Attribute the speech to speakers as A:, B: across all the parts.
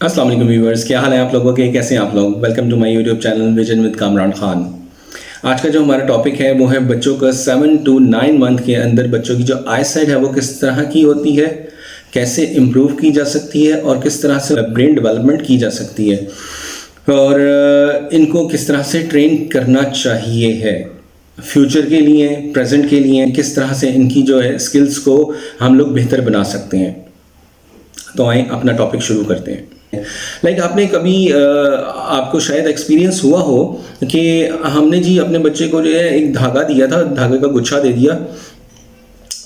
A: अस्सलाम वालेकुम व्यूअर्स, क्या हाल है आप लोगों के? कैसे हैं आप लोग? Welcome to my YouTube channel vision with Kamran Khan. आज का जो हमारा टॉपिक है वो है बच्चों का 7 to 9 मंथ के अंदर बच्चों की जो आई साइट है वो किस तरह की होती है, कैसे इम्प्रूव की जा सकती है और किस तरह से ब्रेन डेवलपमेंट की जा सकती है और इनको किस तरह से ट्रेन करना चाहिए है फ्यूचर के लिए, प्रेजेंट के लिए, किस तरह से इनकी जो है स्किल्स को हम लोग बेहतर बना सकते हैं। तो आए अपना टॉपिक शुरू करते हैं। आपने कभी आपको शायद एक्सपीरियंस हुआ हो कि हमने जी अपने बच्चे को जो है एक धागा दिया था, धागे का गुच्छा दे दिया,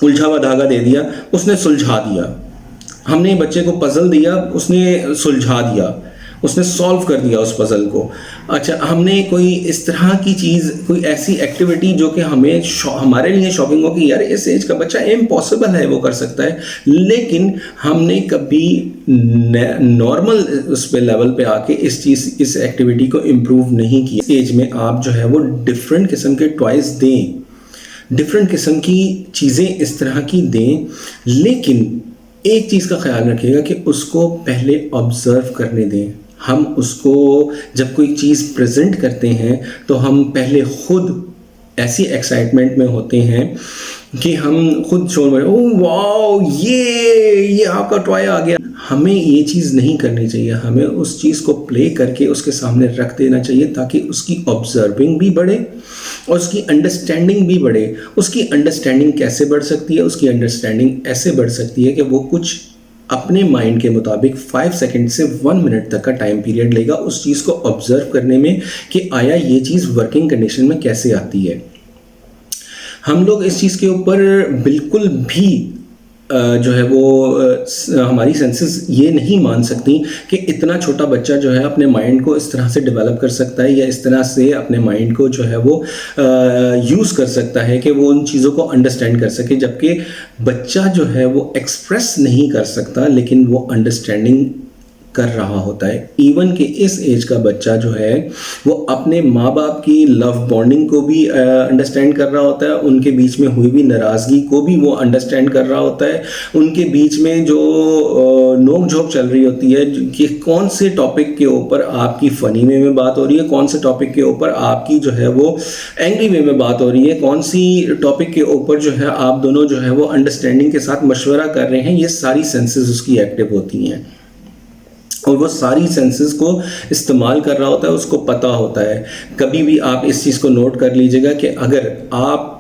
A: उलझा हुआ धागा दे दिया, उसने सुलझा दिया। हमने बच्चे को पजल दिया, उसने सुलझा दिया, उसने सॉल्व कर दिया उस पजल को। अच्छा, हमने कोई इस तरह की चीज़, कोई ऐसी एक्टिविटी जो कि हमें हमारे लिए शॉकिंग हो कि यार इस एज का बच्चा इम्पॉसिबल है वो कर सकता है, लेकिन हमने कभी नॉर्मल उस पे लेवल पे आके इस एक्टिविटी को इम्प्रूव नहीं किया। इस एज में आप जो है वो डिफरेंट किस्म के टॉयज दें, डिफरेंट किस्म की चीज़ें इस तरह की दें, लेकिन एक चीज़ का ख्याल रखिएगा कि उसको पहले ऑब्जर्व करने दें। हम उसको जब कोई चीज़ प्रेजेंट करते हैं तो हम पहले खुद ऐसी एक्साइटमेंट में होते हैं कि हम खुद शोर में ओह वाओ ये आपका टॉय आ गया। हमें ये चीज़ नहीं करनी चाहिए, हमें उस चीज़ को प्ले करके उसके सामने रख देना चाहिए ताकि उसकी ऑब्जर्विंग भी बढ़े और उसकी अंडरस्टैंडिंग भी बढ़े। उसकी अंडरस्टैंडिंग कैसे बढ़ सकती है? उसकी अंडरस्टैंडिंग ऐसे बढ़ सकती है कि वो कुछ अपने माइंड के मुताबिक 5 सेकंड से 1 मिनट तक का टाइम पीरियड लेगा उस चीज़ को ऑब्जर्व करने में कि आया ये चीज़ वर्किंग कंडीशन में कैसे आती है। हम लोग इस चीज़ के ऊपर बिल्कुल भी जो है वो हमारी सेंसेस ये नहीं मान सकती कि इतना छोटा बच्चा जो है अपने माइंड को इस तरह से डेवलप कर सकता है या इस तरह से अपने माइंड को जो है वो यूज़ कर सकता है कि वो उन चीज़ों को अंडरस्टैंड कर सके। जबकि बच्चा जो है वो एक्सप्रेस नहीं कर सकता लेकिन वो अंडरस्टैंडिंग कर रहा होता है। इवन कि इस एज का बच्चा जो है वो अपने माँ बाप की लव बॉन्डिंग को भी अंडरस्टैंड कर रहा होता है, उनके बीच में हुई भी नाराज़गी को भी वो अंडरस्टैंड कर रहा होता है, उनके बीच में जो नोक झोंक चल रही होती है कि कौन से टॉपिक के ऊपर आपकी फ़नी वे में बात हो रही है, कौन से टॉपिक के ऊपर आपकी जो है वो एंग्री वे में बात हो रही है, कौन सी टॉपिक के ऊपर जो है आप दोनों जो है वो अंडरस्टैंडिंग के साथ मशवरा कर रहे हैं। ये सारी सेंसेस उसकी एक्टिव होती हैं और वो सारी सेंसेस को इस्तेमाल कर रहा होता है, उसको पता होता है। कभी भी आप इस चीज़ को नोट कर लीजिएगा कि अगर आप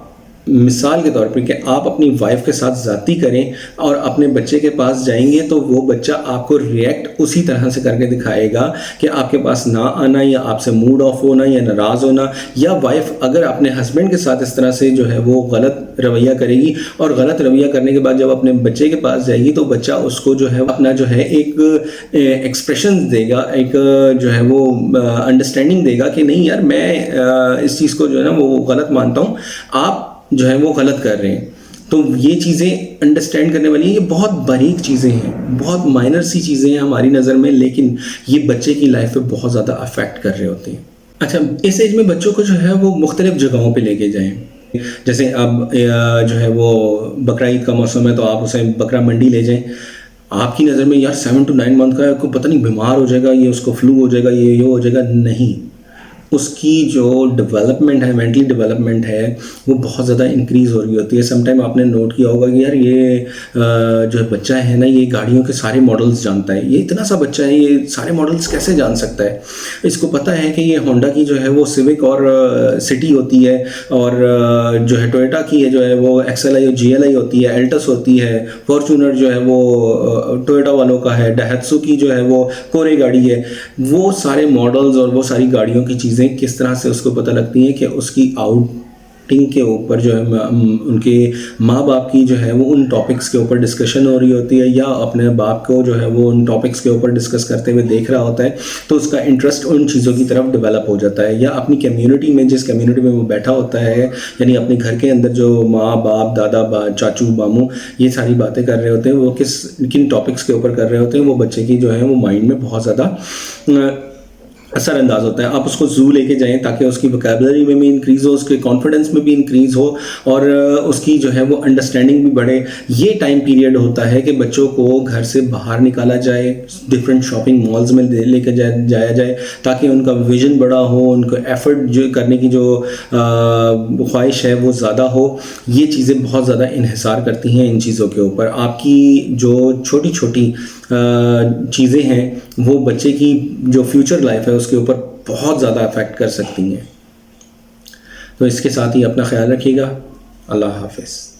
A: मिसाल के तौर पे कि आप अपनी वाइफ के साथ ज़्यादती करें और अपने बच्चे के पास जाएंगे तो वो बच्चा आपको रिएक्ट उसी तरह से करके दिखाएगा कि आपके पास ना आना या आपसे मूड ऑफ होना या नाराज़ होना। या वाइफ अगर अपने हस्बैंड के साथ इस तरह से जो है वो गलत रवैया करेगी और गलत रवैया करने के बाद जब अपने बच्चे के पास जाएगी तो बच्चा उसको जो है अपना जो है एक एक्सप्रेशन देगा, एक जो है वो अंडरस्टैंडिंग देगा कि नहीं यार मैं इस चीज़ को जो है ना वो गलत मानता हूँ, आप जो है वो गलत कर रहे हैं। तो ये चीज़ें अंडरस्टैंड करने वाली हैं। ये बहुत बारीक चीज़ें हैं, बहुत माइनर सी चीज़ें हैं हमारी नज़र में, लेकिन ये बच्चे की लाइफ पे बहुत ज़्यादा अफेक्ट कर रहे होते हैं। अच्छा, इस एज में बच्चों को जो है वो मुख्तलिफ जगहों पे लेके जाएं। जैसे अब जो है वो बकरा ईद का मौसम है तो आप उसे बकरा मंडी ले जाएं। आपकी नज़र में यार 7 to 9 मंथ का है, को पता नहीं बीमार हो जाएगा, ये उसको फ्लू हो जाएगा, ये हो जाएगा। नहीं, उसकी जो डेवलपमेंट है, मेंटली डेवलपमेंट है, वो बहुत ज़्यादा इंक्रीज़ हो रही होती है। समटाइम आपने नोट किया होगा कि यार ये जो बच्चा है ना ये गाड़ियों के सारे मॉडल्स जानता है। ये इतना सा बच्चा है, ये सारे मॉडल्स कैसे जान सकता है? इसको पता है कि ये होंडा की जो है वो सिविक और सिटी होती है, और जो है टोयोटा की है जो है वो XLI और GLI होती है, एल्टस होती है, फॉर्चूनर जो है वो टोयोटा वालों का है, डायहत्सू की जो है वो कोरे गाड़ी है। वो सारे मॉडल्स और वो सारी गाड़ियों की चीज़ें किस तरह से उसको पता लगती हैं कि उसकी आउटिंग के ऊपर जो है उनके माँ बाप की जो है वो उन टॉपिक्स के ऊपर डिस्कशन हो रही होती है, या अपने बाप को जो है वो उन टॉपिक्स के ऊपर डिस्कस करते हुए देख रहा होता है, तो उसका इंटरेस्ट उन चीज़ों की तरफ डेवलप हो जाता है। या अपनी कम्युनिटी में, जिस कम्युनिटी में वो बैठा होता है, यानी अपने घर के अंदर जो माँ बाप दादा चाचू मामू ये सारी बातें कर रहे होते हैं, वो किन टॉपिक्स के ऊपर कर रहे होते हैं, वो बच्चे की जो है वो माइंड में बहुत ज़्यादा असरअंदाज होता है। आप उसको ज़ू लेके जाएं ताकि उसकी वोकैबुलरी में भी इंक्रीज़ हो, उसके कॉन्फिडेंस में भी इंक्रीज़ हो और उसकी जो है वो अंडरस्टैंडिंग भी बढ़े। ये टाइम पीरियड होता है कि बच्चों को घर से बाहर निकाला जाए, डिफरेंट शॉपिंग मॉल्स में लेके जाया जाए ताकि उनका विजन बड़ा हो, उनको एफर्ट जो करने की जो ख्वाहिश है वो ज़्यादा हो। ये चीज़ें बहुत ज़्यादा इन्हिसार करती हैं इन चीज़ों के ऊपर। आपकी जो छोटी छोटी चीज़ें हैं वो बच्चे की जो फ्यूचर लाइफ है उसके ऊपर बहुत ज़्यादा अफेक्ट कर सकती हैं। तो इसके साथ ही अपना ख्याल रखिएगा। अल्लाह हाफ़िज़।